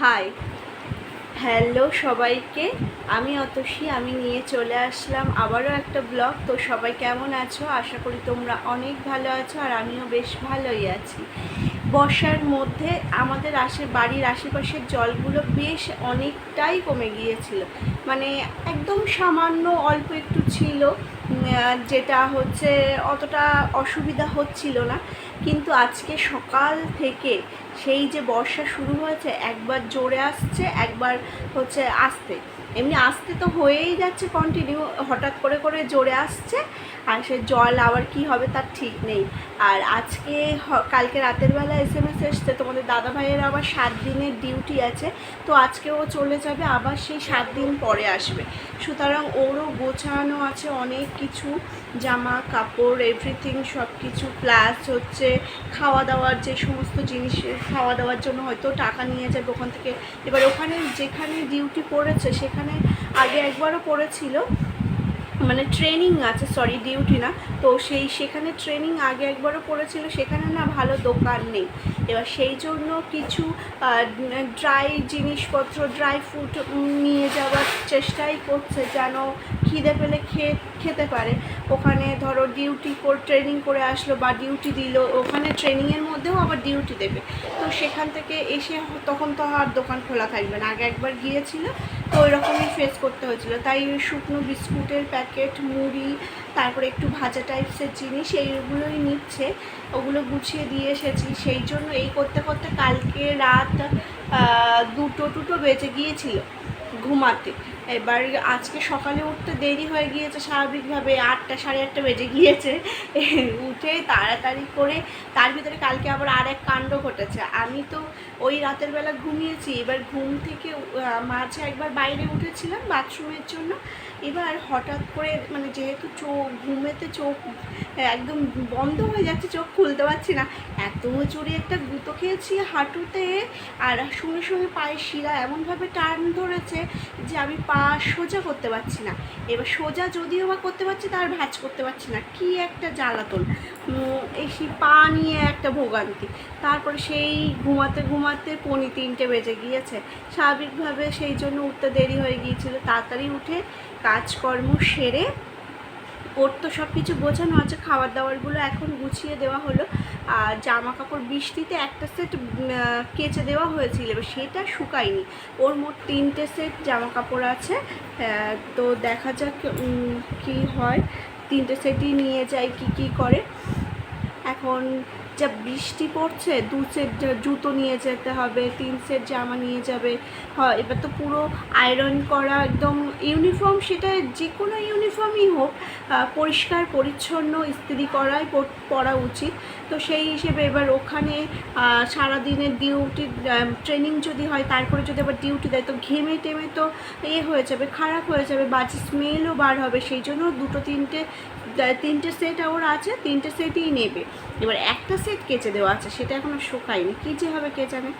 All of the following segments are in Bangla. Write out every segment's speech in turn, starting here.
হাই, হ্যালো সবাইকে। আমি অতসী, আমি নিয়ে চলে আসলাম আবারও একটা ব্লগ। তো সবাই কেমন আছো? আশা করি তোমরা অনেক ভালো আছো, আর আমিও বেশ ভালোই আছি। বর্ষার মধ্যে আমাদের বাড়ির আশেপাশের জলগুলো বেশ অনেকটাই কমে গিয়েছিল, মানে একদম সামান্য অল্প একটু ছিল, যেটা হচ্ছে অতটা অসুবিধা হচ্ছিল না। কিন্তু আজকে সকাল থেকে সেই যে বর্ষা শুরু হয়েছে, একবার জোরে আসছে, একবার হচ্ছে আসতে, এমনি আসতে তো হয়েই যাচ্ছে কন্টিনিউ, হঠাৎ করে করে জোরে আসছে, আর সে জল আবার কি হবে তার ঠিক নেই। আর আজকে কালকে রাতের বেলা SMS এসছে তোমাদের দাদা ভাইয়ের আবার 7 দিনের ডিউটি আছে, তো আজকে ও চলে যাবে, আবার সেই 7 দিন পরে আসবে। সুতরাং ওরও গোছানো আছে অনেক কিছু, জামা কাপড় এভরিথিং সব কিছু, প্লাস হচ্ছে খাওয়া দাওয়ার যে সমস্ত জিনিস, খাওয়া দাওয়ার জন্য হয়তো টাকা নিয়ে যাবে ওখান থেকে। এবার ওখানে যেখানে ডিউটি পড়েছে সেখানে আগে একবারও পড়েছিল, মানে ট্রেনিং আছে, সরি ডিউটি না, তো সেখানে ট্রেনিং আগে একবারও পড়েছিল, সেখানে না ভালো দোকান নেই। এবার সেই জন্য কিছু ড্রাই জিনিসপত্র, ড্রাই ফ্রুট নিয়ে যাওয়ার চেষ্টাই করছে, যেন খিদে পেলে খেতে পারে। ওখানে ধরো ডিউটি ট্রেনিং করে আসলো বা ডিউটি দিল, ওখানে ট্রেনিংয়ের মধ্যেও আবার ডিউটি দেবে, তো সেখান থেকে এসে তখন তো আর দোকান খোলা থাকবে না। আগে একবার গিয়েছিল, তো ওই রকমই ফেস করতে হয়েছিল। তাই শুকনো বিস্কুটের প্যাকেট, মুড়ি, তারপরে একটু ভাজা টাইপসের জিনিস, এইগুলোই নিচ্ছে। ওগুলো গুছিয়ে দিয়ে এসেছি। সেই জন্য এই করতে করতে কালকে রাত 2টো বেজে গিয়েছিল ঘুমাতে। এবার আজকে সকালে উঠতে দেরি হয়ে গিয়েছে, স্বাভাবিকভাবে 8টা, সাড়ে 8টা বেজে গিয়েছে। উঠে তাড়াতাড়ি করে, তার ভিতরে কালকে আবার আর এক কাণ্ড ঘটেছে। আমি তো ওই রাতের বেলা ঘুমিয়েছি, এবার ঘুম থেকে মাঝে একবার বাইরে উঠেছিলাম বাথরুমের জন্য। এবার হঠাৎ করে, মানে যেহেতু ঘুমেতে চোখ একদম বন্ধ হয়ে যাচ্ছে, চোখ খুলতে পারছি না, এত জোরে একটা গুঁতো খেয়েছি হাঁটুতে, আর সঙ্গে সঙ্গে পায়ের শিরা এমনভাবে টান ধরেছে যে আমি পা সোজা করতে পারছি না। এবার সোজা যদিও বা করতে পারছি, তার ভাঁজ করতে পারছি না, কি একটা জ্বালাতন, এই সেই পা নিয়ে একটা ভোগান্তি। তারপরে সেই ঘুমাতে ঘুমাতে 2:45 বেজে গিয়েছে। স্বাভাবিকভাবে সেই জন্য উঠতে দেরি হয়ে গিয়েছিল। তাড়াতাড়ি উঠে কাজকর্ম সেরে, ওর তো সব কিছু গোছানো আছে, খাবার দাবারগুলো এখন গুছিয়ে দেওয়া হলো। আর জামা কাপড় বৃষ্টিতে একটা সেট কেচে দেওয়া হয়েছিল, এবার সেটা শুকায়নি। ওর মোট 3টে সেট জামা কাপড় আছে, তো দেখা যাক কি হয়। 3টে সেটই নিয়ে যাই, কি করে। এখন যা বৃষ্টি পড়ছে, 2 সেট জুতো নিয়ে যেতে হবে, 3 সেট জামা নিয়ে যাবে। হয় এবার তো পুরো আয়রন করা একদম ইউনিফর্ম, সেটা যে কোনো ইউনিফর্মই হোক, পরিষ্কার পরিচ্ছন্ন ইস্ত্রি করাই পরা উচিত। তো সেই হিসেবে এবার ওখানে সারাদিনের ডিউটি, ট্রেনিং যদি হয়, তারপরে যদি আবার ডিউটি দেয়, তো ঘেমে টেমে তো হয়ে যাবে, খারাপ হয়ে যাবে, বাজে স্মেলও বার হবে। সেই জন্য 3টে সেট ওর আছে, 3টে সেটই নেবে। এবার একটা সেট কেচে দেওয়া আছে, সেটা এখনও শুকায়নি, কী যে হবে কে জানে।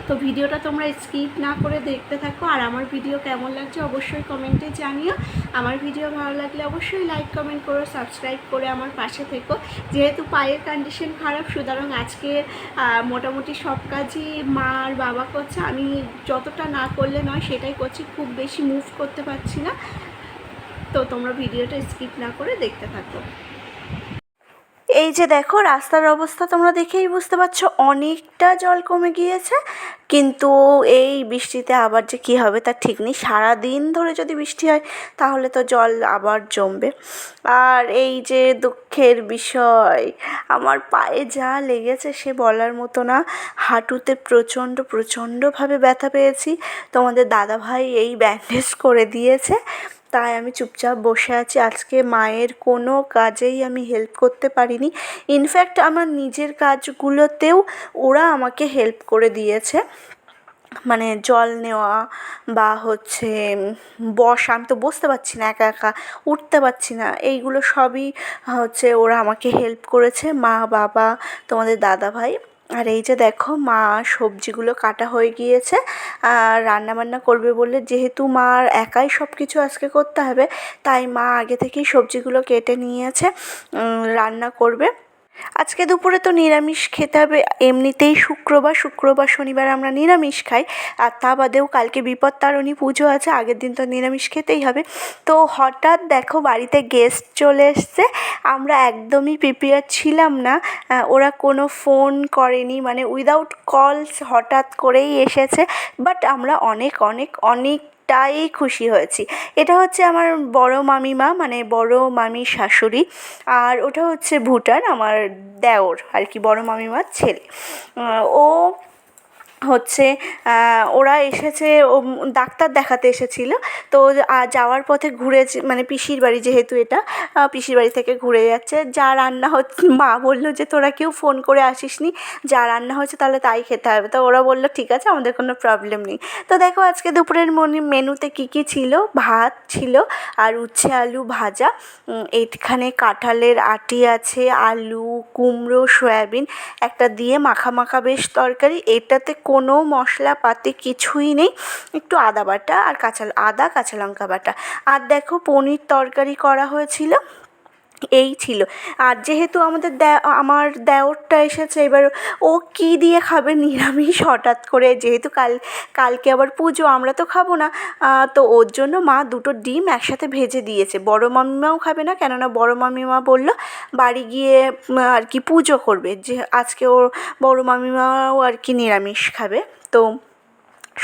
তো ভিডিওটা তোমরা স্কিপ না করে দেখতে থাকো, আর আমার ভিডিও কেমন লাগছে অবশ্যই কমেন্টে জানিও। আমার ভিডিও ভালো লাগলে অবশ্যই লাইক কমেন্ট করো, সাবস্ক্রাইব করে আমার পাশে থেকো। যেহেতু পায়ের কন্ডিশন খারাপ, সুতরাং আজকে মোটামুটি সব কাজই মা আর বাবা করছে, আমি যতটা না করলে নয় সেটাই করছি, খুব বেশি মুভ করতে পারছি না। তো তোমরা ভিডিওটা স্কিপ না করে দেখতে থাকো। এই যে দেখো রাস্তার অবস্থা, তোমরা দেখেই বুঝতে পারছো অনেকটা জল কমে গিয়েছে, কিন্তু এই বৃষ্টিতে আবার যে কী হবে তার ঠিক নেই। সারাদিন ধরে যদি বৃষ্টি হয় তাহলে তো জল আবার জমবে। আর এই যে দুঃখের বিষয়, আমার পায়ে যা লেগেছে সে বলার মতো না। হাঁটুতে প্রচণ্ডভাবে ব্যথা পেয়েছি। তোমাদের দাদাভাই এই ব্যান্ডেজ করে দিয়েছে, তাই আমি চুপচাপ বসে আছি। আজকে মায়ের কোনো কাজেই আমি হেল্প করতে পারিনি। ইনফ্যাক্ট আমার নিজের কাজগুলোতেও ওরা আমাকে হেল্প করে দিয়েছে, মানে জল নেওয়া বা হচ্ছে বসা, আমি তো বসতে পারছি না, একা একা উঠতে পারছি না, এইগুলো সবই হচ্ছে ওরা আমাকে হেল্প করেছে, মা, বাবা, তোমাদের দাদাভাই। আর এই যে দেখো মা সবজিগুলো কাটা হয়ে গিয়েছে, রান্নাবান্না করবে বলে, যেহেতু মার একাই সব কিছু আজকে করতে হবে, তাই মা আগে থেকেই সবজিগুলো কেটে নিয়েছে, রান্না করবে। আজকে দুপুরে তো নিরামিষ খেতে হবে, এমনিতেই শুক্রবার শনিবার আমরা নিরামিষ খাই, আর তা বাদেও কালকে বিপত্তারিণী পুজো আছে, আগের দিন তো নিরামিষ খেতেই হবে। তো হঠাৎ দেখো বাড়িতে গেস্ট চলে এসছে, আমরা একদমই প্রিপেয়ার ছিলাম না। ওরা কোনো ফোন করেনি, মানে উইদাউট কলস হঠাৎ করেই এসেছে, বাট আমরা অনেক অনেক অনেকটাই খুশি হয়েছি। এটা হচ্ছে আমার বড় মামিমা, মানে বড় মামির শাশুড়ি, আর ওটা হচ্ছে ভুটান, আমার দেওর আর কি, বড় মামিমার ছেলে। ও হচ্ছে ওরা এসেছে, ও ডাক্তার দেখাতে এসেছিলো। তো যাওয়ার পথে ঘুরে, মানে পিসির বাড়ি যেহেতু এটা, পিসির বাড়ি থেকে ঘুরে যাচ্ছে। যা রান্না হচ্ছে, মা বললো যে তোরা কেউ ফোন করে আসিসনি, যা রান্না হয়েছে তাহলে তাই খেতে হবে। তো ওরা বললো ঠিক আছে, আমাদের কোনো প্রবলেম নেই। তো দেখো আজকে দুপুরের মেনুতে কী কী ছিল, ভাত ছিল আর উচ্ছে আলু ভাজা, এইখানে কাঁঠালের আটি আছে, আলু কুমড়ো সয়াবিন একটা দিয়ে মাখা মাখা বেশ তরকারি, এটাতে কোনো মশলাপাতি কিছুই নেই, একটু আদা বাটা আর আদা কাঁচা লঙ্কা বাটা। আর দেখো পনির তরকারি করা হয়েছিল, এই ছিল। আর যেহেতু আমার দেওরটা এসেছে, এবার ও কী দিয়ে খাবে নিরামিষ, হঠাৎ করে যেহেতু কালকে আবার পুজো, আমরা তো খাবো না। তো ওর জন্য মা দুটো ডিম একসাথে ভেজে দিয়েছে। বড় মামিমাও খাবে না, কেননা বড় মামিমা বললো বাড়ি গিয়ে আর কি পুজো করবে, যে আজকে ওর বড় মামিমাও আর কি নিরামিষ খাবে। তো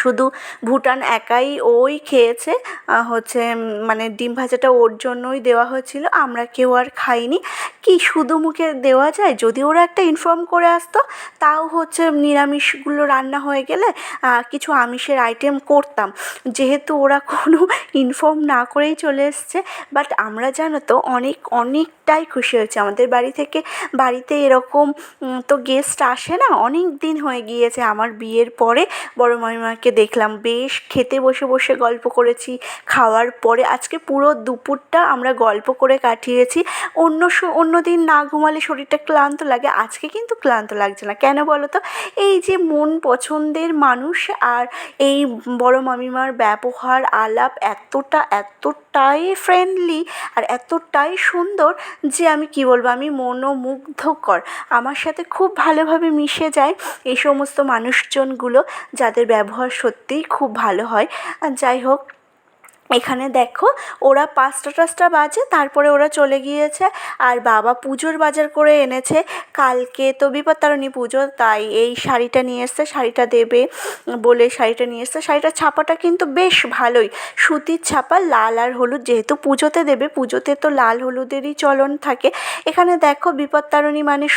শুধু ভুটান একাই ওই খেয়েছে, হচ্ছে মানে ডিম ভাজাটা ওর জন্যই দেওয়া হয়েছিল, আমরা কেউ আর খাইনি। কি শুধু মুখে দেওয়া যায়, যদি ওরা একটা ইনফর্ম করে আসতো তাও হচ্ছে নিরামিষগুলো রান্না হয়ে গেলে কিছু আমিষের আইটেম করতাম, যেহেতু ওরা কোনো ইনফর্ম না করেই চলে এসছে। বাট আমরা জানো তো অনেকটাই খুশি হয়েছি, আমাদের বাড়িতে এরকম তো গেস্ট আসে না, অনেক দিন হয়ে গিয়েছে। আমার বিয়ের পরে বড় মামিমাকে দেখলাম, বেশ খেতে বসে বসে গল্প করেছি। খাওয়ার পরে আজকে পুরো দুপুরটা আমরা গল্প করে কাটিয়েছি। অন্য দিন না ঘুমালে শরীরটা ক্লান্ত লাগে, আজকে কিন্তু ক্লান্ত লাগছে না। কেন বলো তো, এই যে মন পছন্দের মানুষ, আর এই বড় মামিমার ব্যবহার আলাপ এতটাই ফ্রেন্ডলি আর এতটাই সুন্দর যে আমি কি বলবো, আমি মনোমুগ্ধকর। আমার সাথে খুব ভালোভাবে মিশে যায় এই সমস্ত মানুষজনগুলো, যাদের ব্যবহার সত্যিই খুব ভালো হয়। যাই হোক, এখানে দেখো ওরা 5টা বাজে, তারপরে ওরা চলে গিয়েছে। আর বাবা পুজোর বাজার করে এনেছে, কালকে তো বিপত্তারিণী পুজো, তাই এই শাড়িটা নিয়ে এসছে, শাড়িটা দেবে বলে শাড়িটা নিয়ে এসছে। শাড়িটার ছাপাটা কিন্তু বেশ ভালোই, সুতির ছাপা, লাল আর হলুদ, যেহেতু পুজোতে দেবে, পুজোতে তো লাল হলুদেরই চলন থাকে। এখানে দেখো বিপত্তারিণী মানে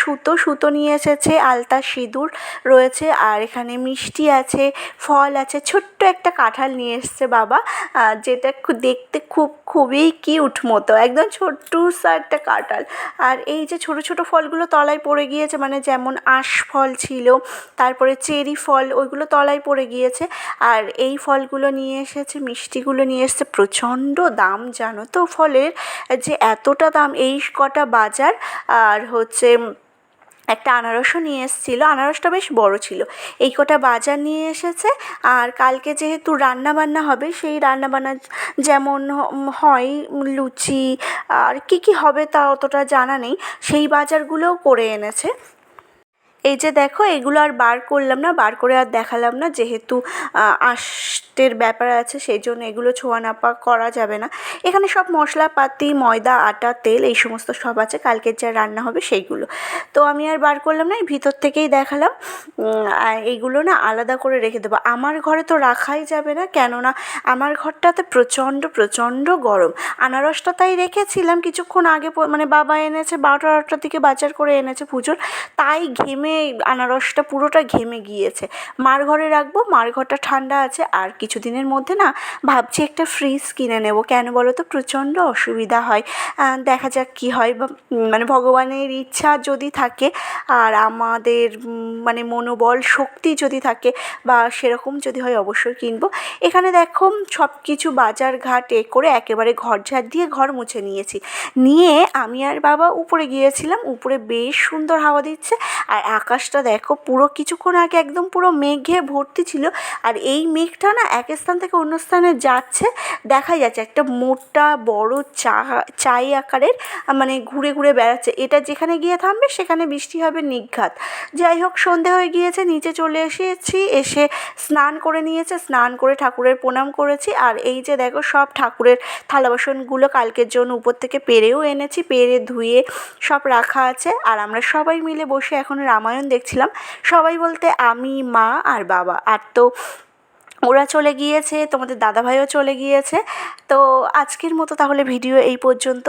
সুতো নিয়ে এসেছে, আলতা সিঁদুর রয়েছে, আর এখানে মিষ্টি আছে, ফল আছে, ছোট্ট একটা কাঁঠাল নিয়ে এসছে বাবা, যেটা দেখতে খুবই কিউট মতো, একদম ছোট্টুসা একটা কাঁঠাল। আর এই যে ছোট ছোট ফলগুলো তলায় পড়ে গিয়েছে, মানে যেমন আঁশ ফল ছিল, তারপরে চেরি ফল, ওইগুলো তলায় পড়ে গিয়েছে। আর এই ফলগুলো নিয়ে এসেছে, মিষ্টিগুলো নিয়ে এসেছে, প্রচণ্ড দাম জানো তো ফলের, যে এতটা দাম, এই কটা বাজার। আর হচ্ছে একটা আনারসও নিয়ে এসেছিলো, আনারসটা বেশ বড় ছিল। এই কটা বাজার নিয়ে এসেছে। আর কালকে যেহেতু রান্নাবান্না হবে, সেই রান্নাবান্না যেমন হয় লুচি, আর কী হবে তা অতটা জানা নেই, সেই বাজারগুলোও করে এনেছে। এই যে দেখো, এগুলো আর বার করলাম না, বার করে আর দেখালাম না, যেহেতু আঁশের ব্যাপার আছে, সেই জন্য এগুলো ছোঁয়া নাপা করা যাবে না। এখানে সব মশলাপাতি, ময়দা, আটা, তেল, এই সমস্ত সব আছে, কালকের যা রান্না হবে সেইগুলো। তো আমি আর বার করলাম না, এই ভিতর থেকেই দেখালাম। এইগুলো না আলাদা করে রেখে দেবো, আমার ঘরে তো রাখাই যাবে না, কেননা আমার ঘরটাতে প্রচণ্ড গরম। আনারসটা তাই রেখেছিলাম কিছুক্ষণ আগে, মানে বাবা এনেছে 12টার দিকে বাজার করে এনেছে পুজোর, তাই ঘেমে আনারসটা পুরোটা ঘেমে গিয়েছে। মার ঘরে রাখবো, মার ঘরটা ঠান্ডা আছে। আর কিছুদিনের মধ্যে না ভাবছি একটা ফ্রিজ কিনে নেব, কেন বলো তো, প্রচণ্ড অসুবিধা হয়। দেখা যাক কী হয়, মানে ভগবানের ইচ্ছা যদি থাকে, আর আমাদের মানে মনোবল শক্তি যদি থাকে, বা সেরকম যদি হয়, অবশ্যই কিনবো। এখানে দেখো সব কিছু বাজার ঘাট করে একেবারে ঘর ঝাড় দিয়ে ঘর মুছে নিয়েছি। নিয়ে আমি আর বাবা উপরে গিয়েছিলাম, উপরে বেশ সুন্দর হাওয়া দিচ্ছে, আর আকাশটা দেখো, পুরো কিছুক্ষণ আগে একদম পুরো মেঘে ভর্তি ছিল, আর এই মেঘটা না এক স্থান থেকে অন্য স্থানে যাচ্ছে, দেখা যাচ্ছে একটা মোটা বড় চাই আকারের, মানে ঘুরে ঘুরে বেড়াচ্ছে। এটা যেখানে গিয়ে থামবে সেখানে বৃষ্টি হবে নির্ঘাত। যাই হোক, সন্ধে হয়ে গিয়েছে, নিচে চলে এসেছি, এসে স্নান করে নিয়েছে, স্নান করে ঠাকুরের প্রণাম করেছি। আর এই যে দেখো সব ঠাকুরের থালা বাসনগুলো কালকের জন্য উপর থেকে পেরেও এনেছি, পেরে ধুয়ে সব রাখা আছে। আর আমরা সবাই মিলে বসে এখন রামায়ণ দেখছিলাম, সবাই বলতে আমি, মা আর বাবা। আর তো ওরা চলে গিয়েছে, তোমাদের দাদাভাইও চলে গিয়েছে। তো আজকের মতো তাহলে ভিডিও এই পর্যন্ত।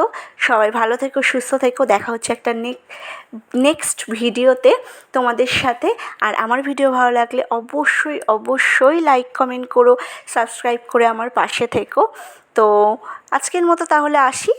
সবাই ভালো থেকো, সুস্থ থেকো, দেখা হচ্ছে একটা নেক্সট ভিডিওতে তোমাদের সাথে। আর আমার ভিডিও ভালো লাগলে অবশ্যই অবশ্যই লাইক কমেন্ট করো, সাবস্ক্রাইব করে আমার পাশে থেকো। তো আজকের মতো তাহলে আসি।